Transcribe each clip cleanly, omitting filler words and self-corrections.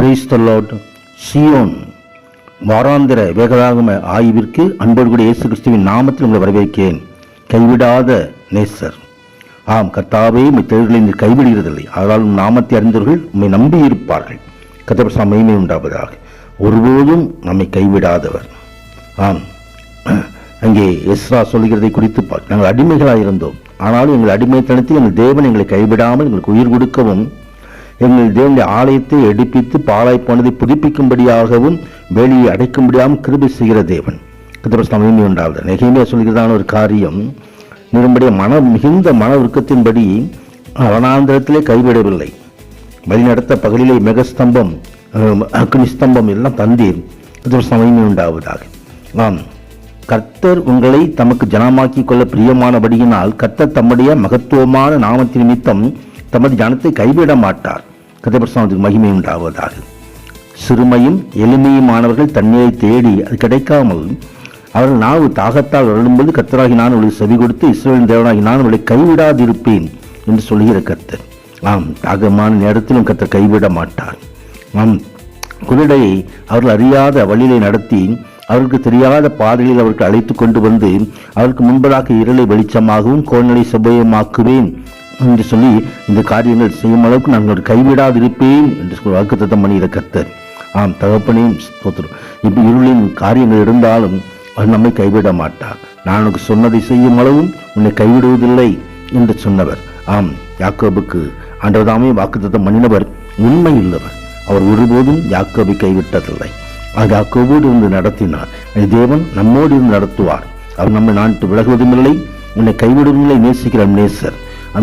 Praise the Lord. Zion வாராந்திர வேதாகம ஆய்விற்கு அன்போடு கூட இயேசு கிறிஸ்துவின் நாமத்தில் உங்களை வரவேற்கிறேன். கைவிடாத நேசர். ஆம் கர்த்தாவே, உம்மை தேடுகளை நீர் கைவிடுகிறதில்லை. அதனால் நாமத்தை அறிந்தவர்கள் உம்மை நம்பி இருப்பார்கள். கர்த்தர் மகிமை உண்டாவதாக. ஒருபோதும் நம்மை கைவிடாதவர். ஆம், அங்கே எஸ்ரா சொல்லுகிறதை குறித்து நாங்கள் அடிமைகளாக இருந்தோம். ஆனாலும் எங்கள் அடிமைத்தனத்தில் எங்கள் தேவன் எங்களை கைவிடாமல் எங்களுக்கு உயிர் கொடுக்கவும், எங்கள் தேவனுடைய ஆலயத்தை எடுப்பித்து பாழாய் போனதை புதுப்பிக்கும்படியாகவும் வேலியை அடைக்கும்படியாகவும் கிருபை செய்கிற தேவன். கர்த்தர் மகிமை உண்டாவது. நெகேமியா சொல்கிறதான ஒரு காரியம், நம்முடைய மிகுந்த மன உருக்கத்தின்படி வனாந்திரத்திலே கைவிடவில்லை. வழிநடத்த பகலிலே மெகஸ்தம்பம், அக்னி ஸ்தம்பம் எல்லாம் தந்தீர். கர்த்தர் மகிமை உண்டாவதாக. ஆம், கர்த்தர் உங்களை தமக்கு ஜனமாக்கி கொள்ள பிரியமானபடியினால் கர்த்தர் தம்முடைய மகத்துவமான நாமத்தின் நிமித்தம் தமது ஜனத்தை கைவிட மாட்டார். கர்த்தருக்கு மகிமை உண்டாவதாக. சிறுமையும் எளிமையுமானவர்கள் தண்ணீரை தேடி அது கிடைக்காமல் அவர்கள் நாவு தாகத்தால் வரும்போது கர்த்தராகி நான் அவளுக்கு செவி கொடுத்து இஸ்ரவேலின் தேவனாகி நான் அவளை கைவிடாதிருப்பேன் என்று சொல்கிற கர்த்தர். ஆம், தாகமான நேரத்திலும் கர்த்தர் கைவிட மாட்டார். ஆம், குருடையை அவர்கள் அறியாத வழியிலே நடத்தி அவருக்கு தெரியாத பாதையில் அவருக்கு அழைத்து கொண்டு வந்து அவருக்கு முன்பதாக இருளை வெளிச்சமாகவும் கோல்நிலை செவ்வையமாக்குவேன் என்று சொல்லி இந்த காரியங்கள் செய்யும் அளவுக்கு நாங்கள் கைவிடாதிருப்பேன் என்று சொல்லி வாக்குத்தத்தம் பண்ணுகிற கர்த்தர். ஆம் தகப்பனையும் ஸ்தோத்திரம். இப்போ இருளின் காரியங்கள் இருந்தாலும் அவர் நம்மை கைவிட மாட்டார். நான் உனக்கு சொன்னதை செய்யும் அளவும் உன்னை கைவிடுவதில்லை என்று சொன்னவர். ஆம், யாக்கோபுக்கு ஆண்டவர்தாமே வாக்குத்தத்தம் பண்ணினவர் உண்மை உள்ளவர். அவர் ஒருபோதும் யாக்கோபை கைவிட்டதில்லை. யாக்கோபோடு இருந்து நடத்தினார். தேவன் நம்மோடு இருந்து நடத்துவார். அவர் நம்மை நாட்டு விலகுவதும் இல்லை, உன்னை கைவிடுவதில்லை. நேசிக்கிற நேசர்.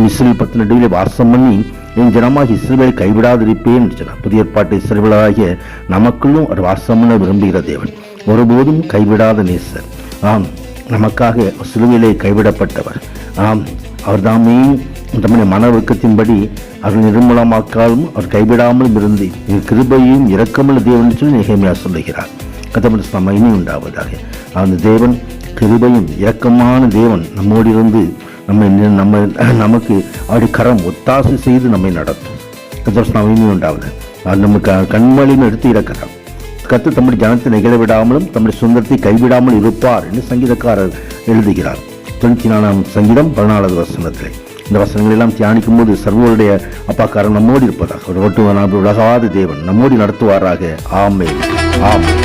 இஸ்ரவேல் 10 நடுவிலே வாசம் பண்ணி என் ஜனமாக இஸ்ரவேலை கைவிடாதிருப்பேன் என்று சொன்னார். புதிய ஏற்பாட்டு இஸ்ரவேலாகிய நமக்குள்ளும் அவர் வாசம் பண்ண விரும்புகிற தேவன். ஒருபோதும் கைவிடாத நேசர். ஆம், நமக்காக சிலுவையிலே கைவிடப்பட்டவர். ஆம், அவர் தாமே தம்முடைய மன ஒழுக்கத்தின்படி அவர்கள் நிர்மூலமாக்காலும் அவர் கைவிடாமலும் இருந்து கிருபையும் இரக்கமுள்ள தேவன் என்று சொல்லி நெகேமியா சொல்லுகிறார். கர்த்தருக்கு மகிமை உண்டாவதாக. அந்த தேவன் கிருபையும் இரக்கமான தேவன் நம்மோடு இருந்து நமக்கு அவருடைய கரம் ஒத்தாசை செய்து நம்மை நடத்தும். கர்த்தருக்கு மகிமை உண்டாவது. அது நமக்கு கண்மலையும் எடுத்து இறக்கிறார். கர்த்தர் தம்முடைய ஜனத்தை நிகழ விடாமலும் தம்முடைய சுதந்திரத்தை கைவிடாமல் இருப்பார் என்று சங்கீதக்காரர் எழுதுகிறார். 94ஆம் சங்கீதம் 14வது வசனத்தில். இந்த வசனங்கள் எல்லாம் தியானிக்கும் போது சர்வருடைய அப்பாக்காரன் நம்மோடு இருப்பதாக, ஒரு உலகாத தேவன் நம்மோடு நடத்துவாராக. ஆமென். ஆமென்.